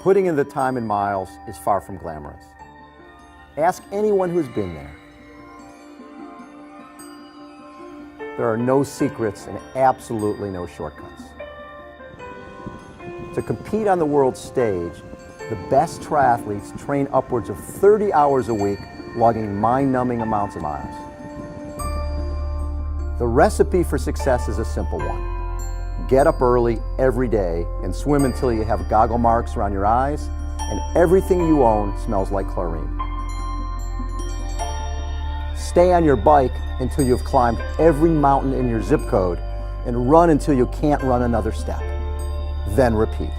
putting in the time in miles is far from glamorous. Ask anyone who's been there. There are no secrets and absolutely no shortcuts. To compete on the world stage, the best triathletes train upwards of 30 hours a week, logging mind-numbing amounts of miles. The recipe for success is a simple one. Get up early every day and swim until you have goggle marks around your eyes and everything you own smells like chlorine. Stay on your bike until you've climbed every mountain in your zip code and run until you can't run another step. Then repeat.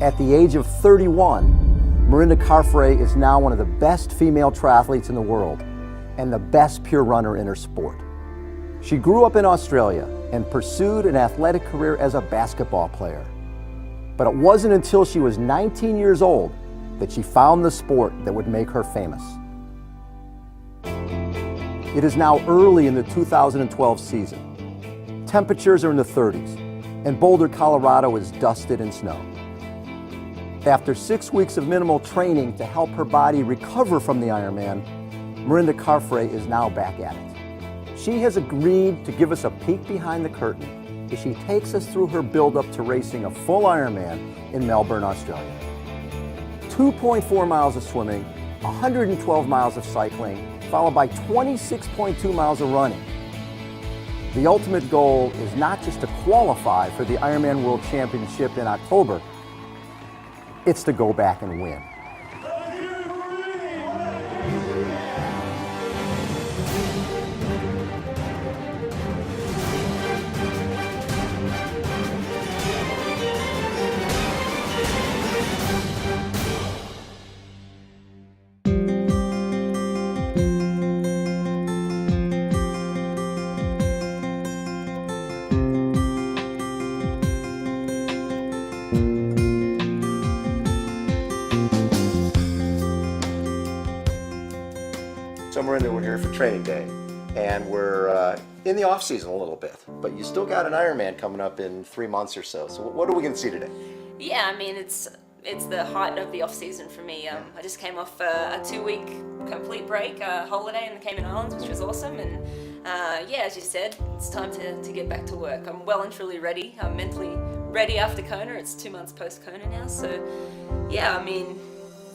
At the age of 31, Mirinda Carfrae is now one of the best female triathletes in the world and the best pure runner in her sport. She grew up in Australia and pursued an athletic career as a basketball player. But it wasn't until she was 19 years old that she found the sport that would make her famous. It is now early in the 2012 season. Temperatures are in the 30s, and Boulder, Colorado is dusted in snow. After 6 weeks of minimal training to help her body recover from the Ironman, Mirinda Carfrae is now back at it. She has agreed to give us a peek behind the curtain as she takes us through her build-up to racing a full Ironman in Melbourne, Australia. 2.4 miles of swimming, 112 miles of cycling, followed by 26.2 miles of running. The ultimate goal is not just to qualify for the Ironman World Championship in October, it's to go back and win. So Mirinda, we're here for training day, and we're in the off season a little bit, but you still got an Ironman coming up in 3 months or so. So what are we going to see today? Yeah, I mean, it's the height of the off season for me. I just came off a 2-week complete break, holiday in the Cayman Islands, which was awesome, and yeah, as you said, it's time to get back to work. I'm well and truly ready. I'm mentally ready after Kona. It's 2 months post Kona now, so yeah, I mean,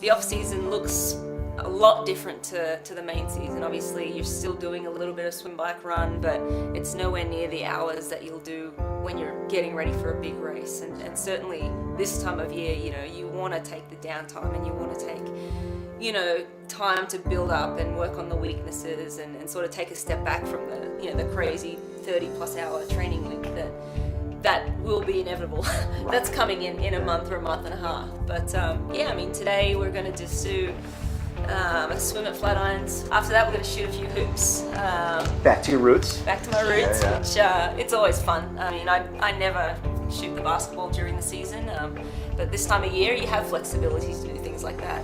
the off season looks a lot different to the main season. Obviously, you're still doing a little bit of swim, bike, run, but it's nowhere near the hours that you'll do when you're getting ready for a big race. And certainly this time of year, you know, you want to take the downtime and you want to take, you know, time to build up and work on the weaknesses and sort of take a step back from the, you know, the crazy 30+ hour training week that will be inevitable. That's coming in a month or a month and a half. But yeah, I mean, today we're going to just do a swim at Flatirons. After that, we're going to shoot a few hoops. Back to your roots? Back to my roots, yeah. Which it's always fun. I mean, I never shoot the basketball during the season, but this time of year, you have flexibility to do things like that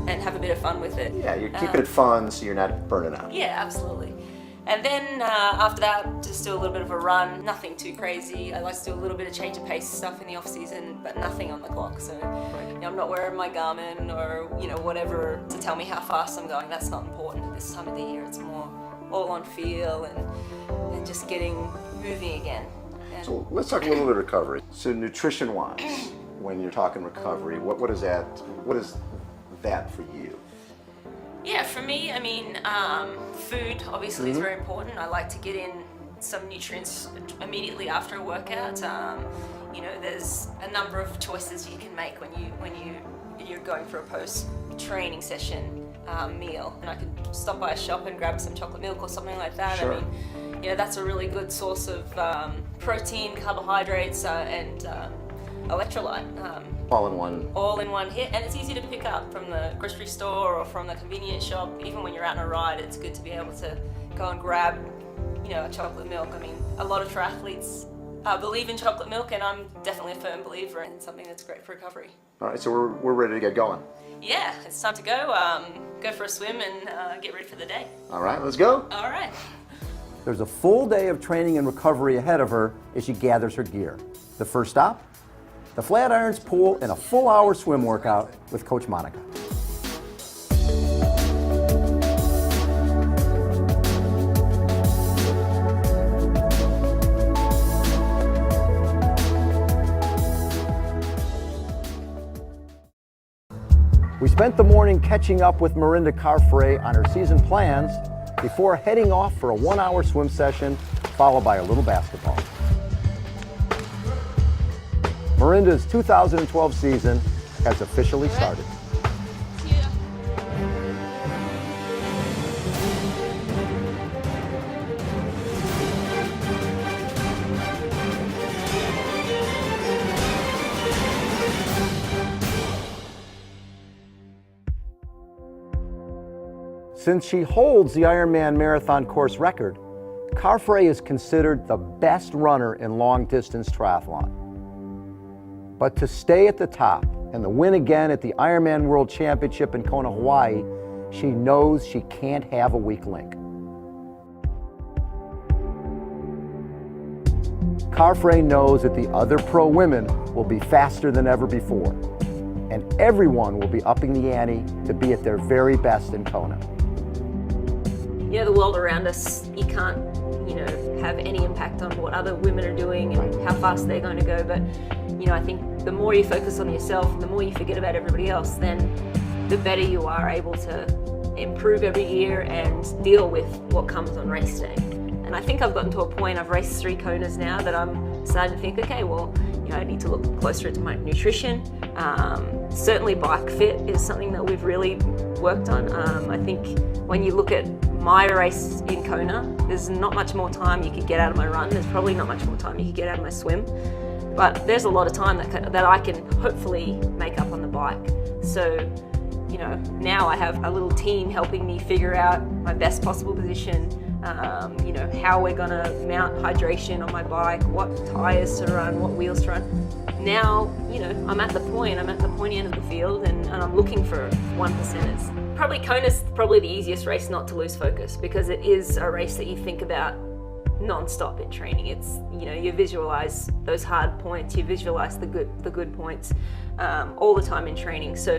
and have a bit of fun with it. Yeah, you're keeping it fun so you're not burning out. Yeah, absolutely. And then after that, just do a little bit of a run. Nothing too crazy. I like to do a little bit of change of pace stuff in the off season, but nothing on the clock. So you know, I'm not wearing my Garmin or, you know, whatever to tell me how fast I'm going. That's not important at this time of the year. It's more all on feel and just getting moving again. And so let's talk a little bit of recovery. So nutrition-wise, when you're talking recovery, what is that for you? Yeah, for me, I mean, food obviously is very important. I like to get in some nutrients immediately after a workout. You know, there's a number of choices you can make when you're going for a post-training session meal. And I could stop by a shop and grab some chocolate milk or something like that. Sure. I mean, you know, that's a really good source of protein, carbohydrates, and electrolyte. All in one hit, and it's easy to pick up from the grocery store or from the convenience shop. Even when you're out on a ride, it's good to be able to go and grab, you know, a chocolate milk. I mean, a lot of triathletes believe in chocolate milk, and I'm definitely a firm believer in something that's great for recovery. All right, so we're ready to get going. Yeah, it's time to go. Go for a swim and get ready for the day. All right, let's go. All right. There's a full day of training and recovery ahead of her as she gathers her gear. The first stop, the Flatirons pool, and a full hour swim workout with Coach Monica. We spent the morning catching up with Mirinda Carfrae on her season plans before heading off for a 1 hour swim session, followed by a little basketball. Mirinda's 2012 season has officially started. Since she holds the Ironman marathon course record, Carfrae is considered the best runner in long-distance triathlon. But to stay at the top and to win again at the Ironman World Championship in Kona, Hawaii, she knows she can't have a weak link. Carfrae knows that the other pro women will be faster than ever before, and everyone will be upping the ante to be at their very best in Kona. You know, the world around us, you can't, have any impact on what other women are doing and how fast they're going to go. But, I think the more you focus on yourself, the more you forget about everybody else, then the better you are able to improve every year and deal with what comes on race day. And I think I've gotten to a point, I've raced 3 Konas now, that I'm starting to think, okay, well, I need to look closer into my nutrition. Certainly bike fit is something that we've really worked on. I think when you look at my race in Kona, there's not much more time you could get out of my run. There's probably not much more time you could get out of my swim. But there's a lot of time that I can hopefully make up on the bike. So, now I have a little team helping me figure out my best possible position, how we're gonna mount hydration on my bike, what tires to run, what wheels to run. Now, I'm at the pointy end of the field and I'm looking for 1%ers. Probably Kona's probably the easiest race not to lose focus, because it is a race that you think about non-stop in training. It's, you visualize those hard points, you visualize the good points all the time in training. So,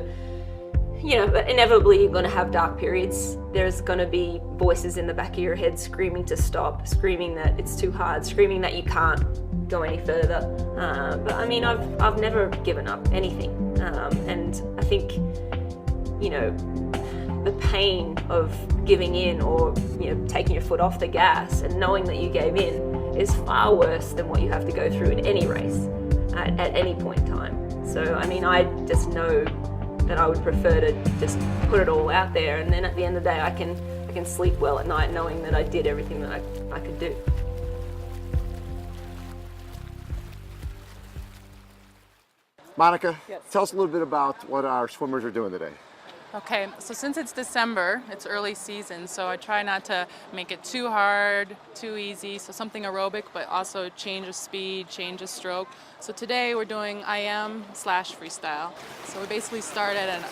but inevitably you're going to have dark periods. There's going to be voices in the back of your head screaming to stop, screaming that it's too hard, screaming that you can't go any further. But I mean, I've never given up anything. And I think, the pain of giving in or taking your foot off the gas and knowing that you gave in is far worse than what you have to go through in any race at any point in time. So I mean, I just know that I would prefer to just put it all out there, and then at the end of the day I can sleep well at night knowing that I did everything that I could do. Monica, Yes. Tell us a little bit about what our swimmers are doing today. Okay, so since it's December, it's early season, so I try not to make it too hard, too easy, so something aerobic, but also change of speed, change of stroke. So today we're doing IM/freestyle. So we basically start at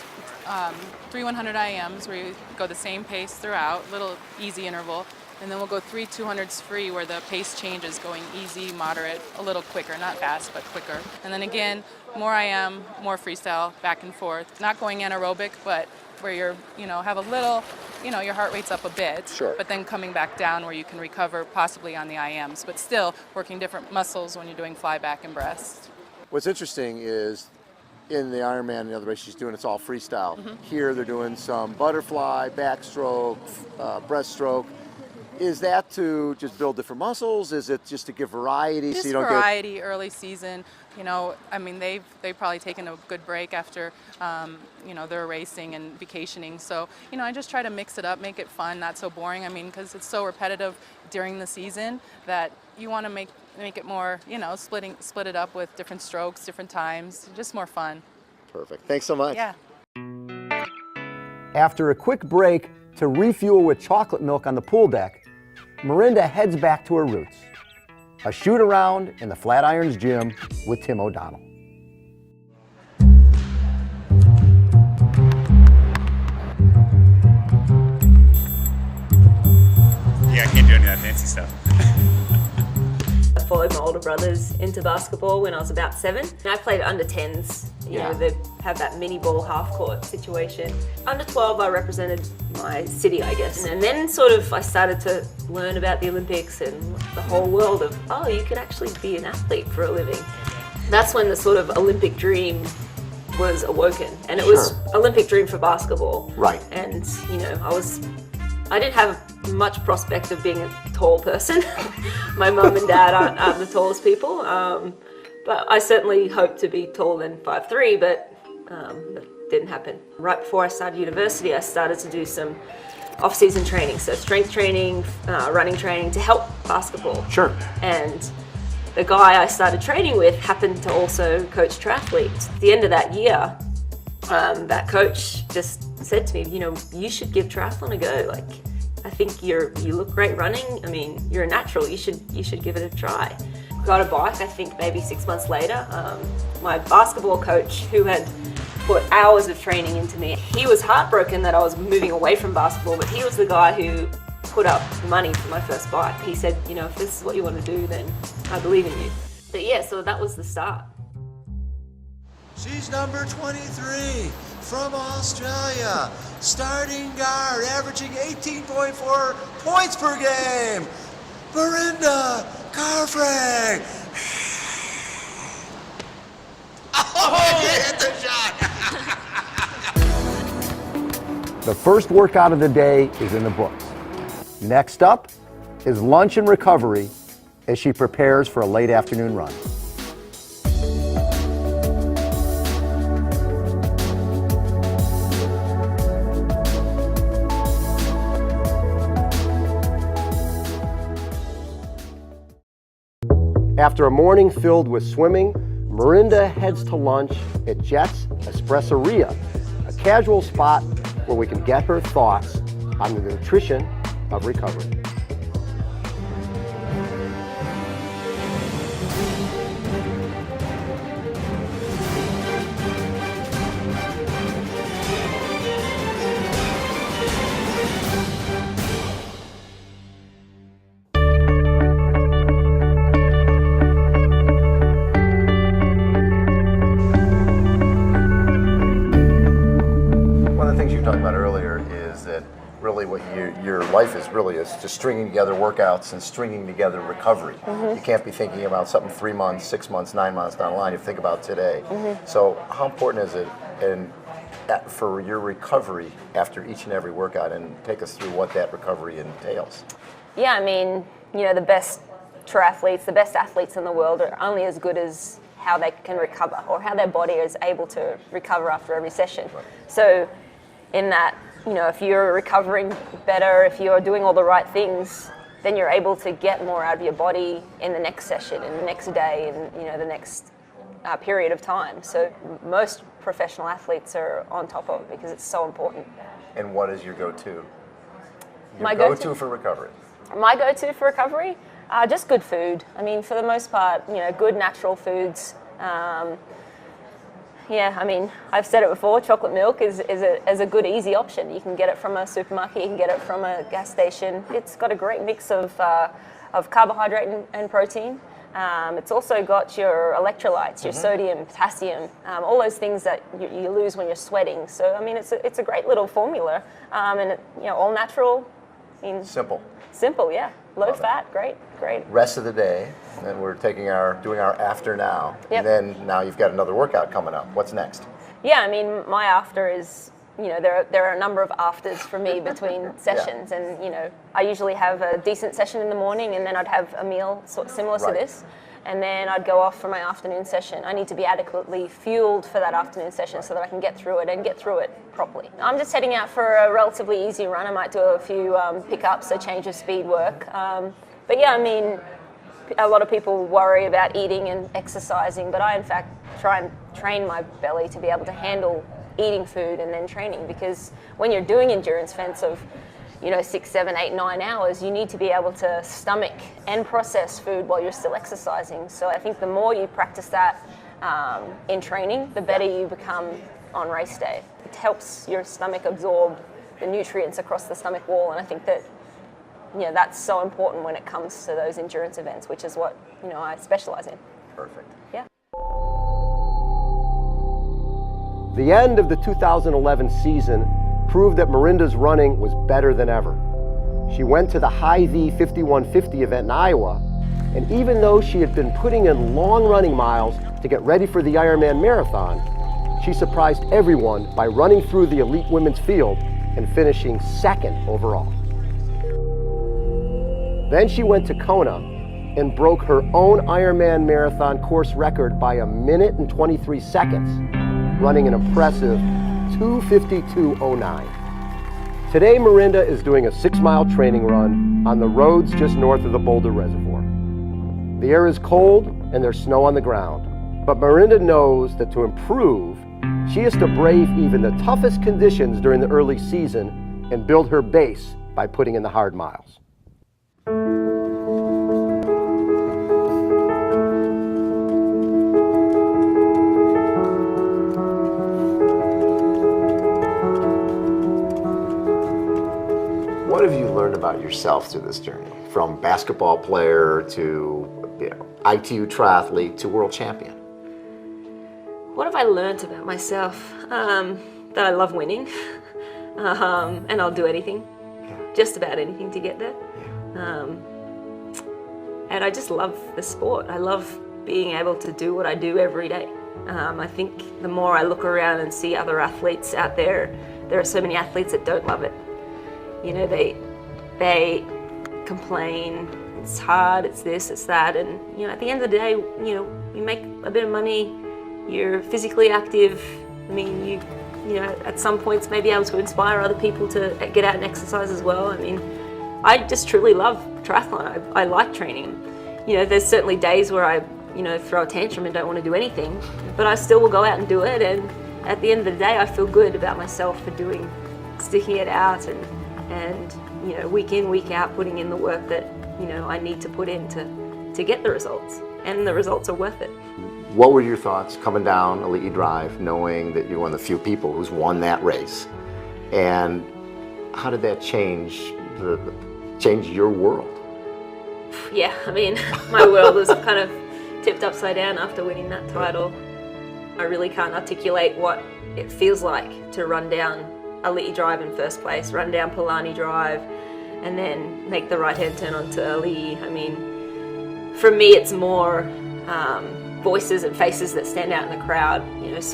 an 3 100 IMs where you go the same pace throughout, little easy interval, and then we'll go 3 200s free where the pace changes, going easy, moderate, a little quicker, not fast, but quicker. And then again, more IM, more freestyle, back and forth. Not going anaerobic, but where you're, have a little, your heart rate's up a bit. Sure. But then coming back down where you can recover possibly on the IMs, but still working different muscles when you're doing fly back and breast. What's interesting is in the Ironman and the other race she's doing, it's all freestyle. Here they're doing some butterfly, backstroke, breaststroke. Is that to just build different muscles? Is it just to give variety Just so you don't variety, early season. I mean, they've probably taken a good break after, they're racing and vacationing. So, I just try to mix it up, make it fun, not so boring. I mean, because it's so repetitive during the season that you want to make it more, split it up with different strokes, different times, just more fun. Perfect. Thanks so much. Yeah. After a quick break to refuel with chocolate milk on the pool deck, Mirinda heads back to her roots. A shoot around in the Flatirons gym with Tim O'Donnell. Yeah, I can't do any of that fancy stuff. followed my older brothers into basketball when I was about 7. And I played under 10s. You know, they have that mini ball half court situation. Under 12, I represented my city, I guess. And then sort of I started to learn about the Olympics and the whole world of, oh, you could actually be an athlete for a living. That's when the sort of Olympic dream was awoken. And it was Olympic dream for basketball. Right. And, you know, I didn't have much prospect of being a tall person. My mum and dad aren't the tallest people. But I certainly hoped to be taller than 5'3", but that didn't happen. Right before I started university, I started to do some off-season training, so strength training, running training to help basketball. Sure. And the guy I started training with happened to also coach triathletes. At the end of that year, that coach just said to me, you know, you should give triathlon a go. Like, I think you look great running. I mean, you're a natural. You should give it a try. Got a bike, I think maybe 6 months later. My basketball coach, who had put hours of training into me, he was heartbroken that I was moving away from basketball, but he was the guy who put up money for my first bike. He said, you know, if this is what you want to do, then I believe in you. But yeah, so that was the start. She's number 23 from Australia, starting guard, averaging 18.4 points per game, Mirinda Carfrae. Oh, he hit the shot. The first workout of the day is in the books. Next up is lunch and recovery as she prepares for a late afternoon run. After a morning filled with swimming, Mirinda heads to lunch at Jet's Espressoria, a casual spot where we can get her thoughts on the nutrition of recovery. Talked about earlier is that really what your life is really is just stringing together workouts and stringing together recovery. You can't be thinking about something 3 months, 6 months, 9 months down the line. You think about today. So how important is it for your recovery after each and every workout, and take us through what that recovery entails? Yeah, I mean, you know, the best triathletes, the best athletes in the world are only as good as how they can recover or how their body is able to recover after every session. Right. So in that, you know, if you're recovering better, if you're doing all the right things, then you're able to get more out of your body in the next session, in the next day, and, you know, the next period of time. So most professional athletes are on top of it because it's so important. And what is your go-to? My go-to for recovery? My go-to for recovery? Just good food. I mean, for the most part, you know, good natural foods. Yeah, I mean, I've said it before, chocolate milk is a good, easy option. You can get it from a supermarket, you can get it from a gas station. It's got a great mix of carbohydrate and protein. It's also got your electrolytes, your sodium, potassium, all those things that you lose when you're sweating. So, I mean, it's a great little formula, and it, you know, all natural. I mean, Simple, yeah. Low fat, great. Rest of the day, and we're doing our after now. Yep. And then now you've got another workout coming up. What's next? Yeah, I mean, my after is, you know, there are a number of afters for me between sessions, and, you know, I usually have a decent session in the morning, and then I'd have a meal sort of similar to this, and then I'd go off for my afternoon session. I need to be adequately fueled for that afternoon session so that I can get through it and get through it properly. I'm just heading out for a relatively easy run. I might do a few pickups, so change of speed work. But yeah, I mean, a lot of people worry about eating and exercising, but I in fact try and train my belly to be able to handle eating food and then training, because when you're doing endurance events of, you know, 6, 7, 8, 9 hours, you need to be able to stomach and process food while you're still exercising. So I think the more you practice that in training, the better you become on race day. It helps your stomach absorb the nutrients across the stomach wall, and I think that that's so important when it comes to those endurance events, which is what, I specialize in. Perfect. Yeah. The end of the 2011 season proved that Mirinda's running was better than ever. She went to the Hy-Vee 5150 event in Iowa, and even though she had been putting in long running miles to get ready for the Ironman marathon, she surprised everyone by running through the elite women's field and finishing second overall. Then she went to Kona and broke her own Ironman marathon course record by 1 minute and 23 seconds, running an impressive 2:52:09. Today, Mirinda is doing a 6-mile training run on the roads just north of the Boulder Reservoir. The air is cold and there's snow on the ground, but Mirinda knows that to improve, she has to brave even the toughest conditions during the early season and build her base by putting in the hard miles. What have you learned about yourself through this journey? From basketball player to ITU triathlete to world champion? What have I learned about myself? That I love winning, and I'll do anything, just about anything to get there. And I just love the sport. I love being able to do what I do every day. I think the more I look around and see other athletes out there, there are so many athletes that don't love it. They complain, it's hard, it's this, it's that, and at the end of the day, you make a bit of money, you're physically active. I mean, you at some points may be able to inspire other people to get out and exercise as well. I mean, I just truly love triathlon. I like training. There's certainly days where I, throw a tantrum and don't want to do anything, but I still will go out and do it. And at the end of the day, I feel good about myself for sticking it out and week in, week out, putting in the work that, I need to put in to get the results. And the results are worth it. What were your thoughts coming down Elite Drive, knowing that you're one of the few people who's won that race? And how did that change your world? Yeah, I mean, my world was kind of tipped upside down after winning that title. I really can't articulate what it feels like to run down Elite Drive in first place, run down Palani Drive, and then make the right-hand turn onto Elite. I mean, for me, it's more voices and faces that stand out in the crowd,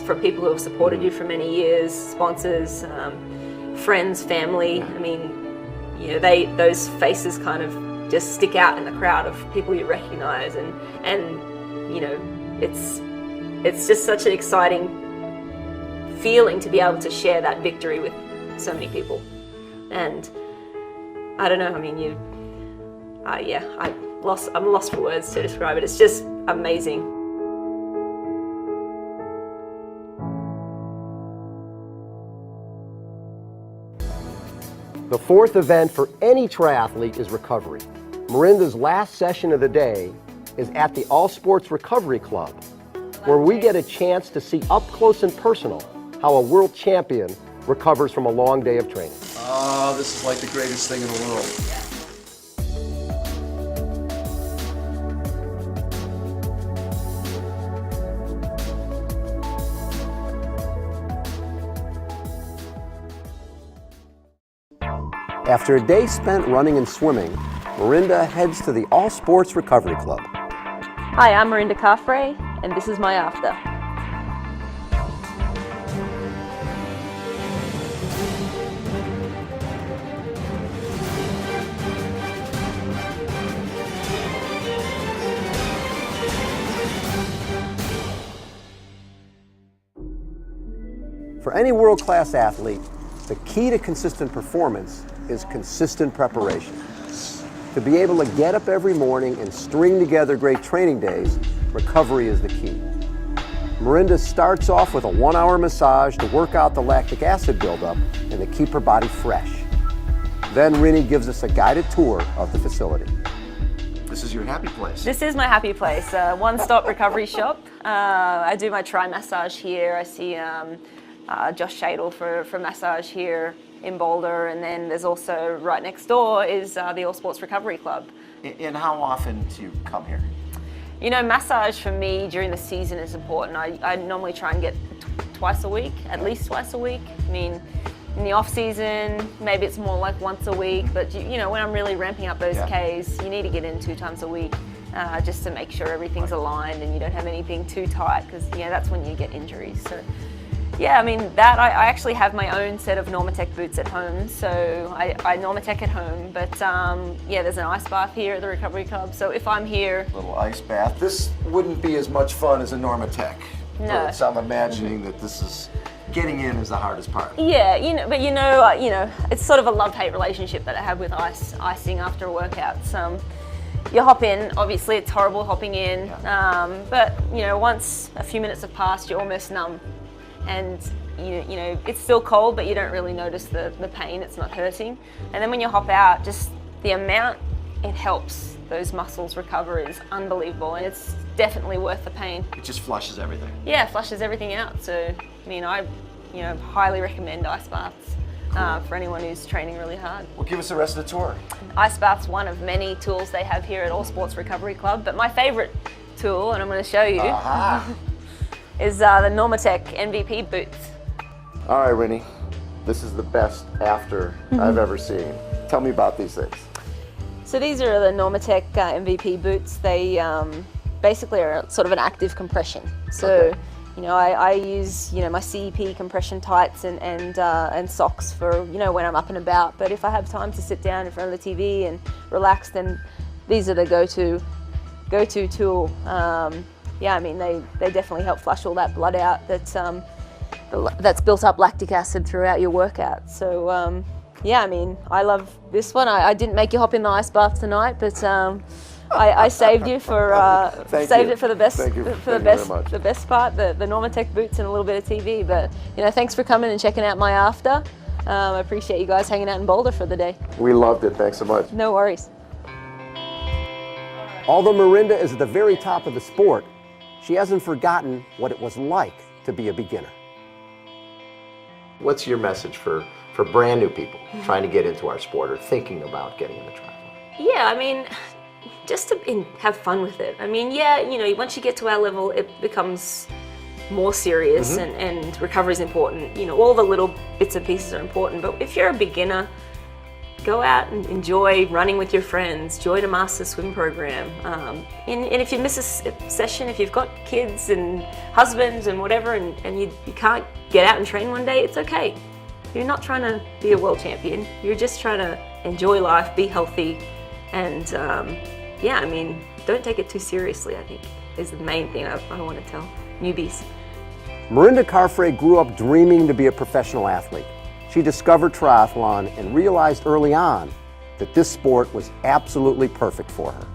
for people who have supported you for many years, sponsors, friends, family. I mean, those faces kind of just stick out in the crowd of people you recognize, and it's just such an exciting feeling to be able to share that victory with so many people. And I don't know, I mean, I'm lost for words to describe it. It's just amazing. The fourth event for any triathlete is recovery. Mirinda's last session of the day is at the All Sports Recovery Club, where we get a chance to see up close and personal how a world champion recovers from a long day of training. Oh, this is like the greatest thing in the world. After a day spent running and swimming, Mirinda heads to the All Sports Recovery Club. Hi, I'm Mirinda Carfrae, and this is my after. For any world-class athlete, the key to consistent performance is consistent preparation. To be able to get up every morning and string together great training days, recovery is the key. Mirinda starts off with a 1-hour massage to work out the lactic acid buildup and to keep her body fresh. Then Rini gives us a guided tour of the facility. This is your happy place. This is my happy place, one-stop recovery shop. I do my tri massage here. I see Josh Shadle for massage here. in Boulder, and then there's also right next door is the All Sports Recovery Club. And how often do you come here? You know, massage for me during the season is important. I normally try and get twice a week, at least twice a week. I mean, in the off season, maybe it's more like once a week, but you know, when I'm really ramping up those Ks, you need to get in 2 times a week just to make sure everything's aligned and you don't have anything too tight, because you know, that's when you get injuries. So yeah, I mean, that I actually have my own set of Normatec boots at home, so I Normatec at home, but yeah, there's an ice bath here at the Recovery Club, so if I'm here... Little ice bath. This wouldn't be as much fun as a Normatec. No. So I'm imagining that this is, getting in is the hardest part. Yeah, you know, but you know, it's sort of a love-hate relationship that I have with icing after workouts. You hop in, obviously it's horrible hopping in, but you know, once a few minutes have passed, you're almost numb. And you know, it's still cold, but you don't really notice the pain, it's not hurting. And then when you hop out, just the amount it helps those muscles recover is unbelievable, and it's definitely worth the pain. It just flushes everything. Yeah, it flushes everything out. So, I mean, I highly recommend ice baths for anyone who's training really hard. Well, give us the rest of the tour. Ice bath's one of many tools they have here at All Sports Recovery Club, but my favorite tool, and I'm going to show you, is the Normatec MVP boots. All right, Rinny, this is the best after I've ever seen. Tell me about these things. So these are the Normatec MVP boots. They basically are sort of an active compression. So, you know, I use, you know, my CEP compression tights and socks for, you know, when I'm up and about. But if I have time to sit down in front of the TV and relax, then these are the go-to tool. Yeah, I mean, they definitely help flush all that blood out that's built up lactic acid throughout your workout. So yeah, I mean, I love this one. I didn't make you hop in the ice bath tonight, but I saved you for it for the best. Thank you. For Thank you very much. the best part, the Normatec boots and a little bit of TV. But you know, thanks for coming and checking out my after. I appreciate you guys hanging out in Boulder for the day. We loved it. Thanks so much. No worries. Although Mirinda is at the very top of the sport, she hasn't forgotten what it was like to be a beginner. What's your message for brand new people trying to get into our sport or thinking about getting into triathlon? Yeah, I mean, just to have fun with it. I mean, yeah, you know, once you get to our level, it becomes more serious and recovery is important. You know, all the little bits and pieces are important, but if you're a beginner, go out and enjoy running with your friends, join a master swim program. And if you miss a session, if you've got kids and husbands and whatever, and you can't get out and train one day, it's okay. You're not trying to be a world champion. You're just trying to enjoy life, be healthy, and yeah, I mean, don't take it too seriously, I think, is the main thing I want to tell newbies. Mirinda Carfrae grew up dreaming to be a professional athlete. She discovered triathlon and realized early on that this sport was absolutely perfect for her.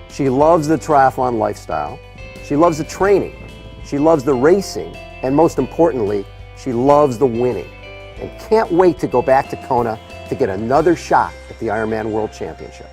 She loves the triathlon lifestyle. She loves the training. She loves the racing. And most importantly, she loves the winning and can't wait to go back to Kona to get another shot at the Ironman World Championship.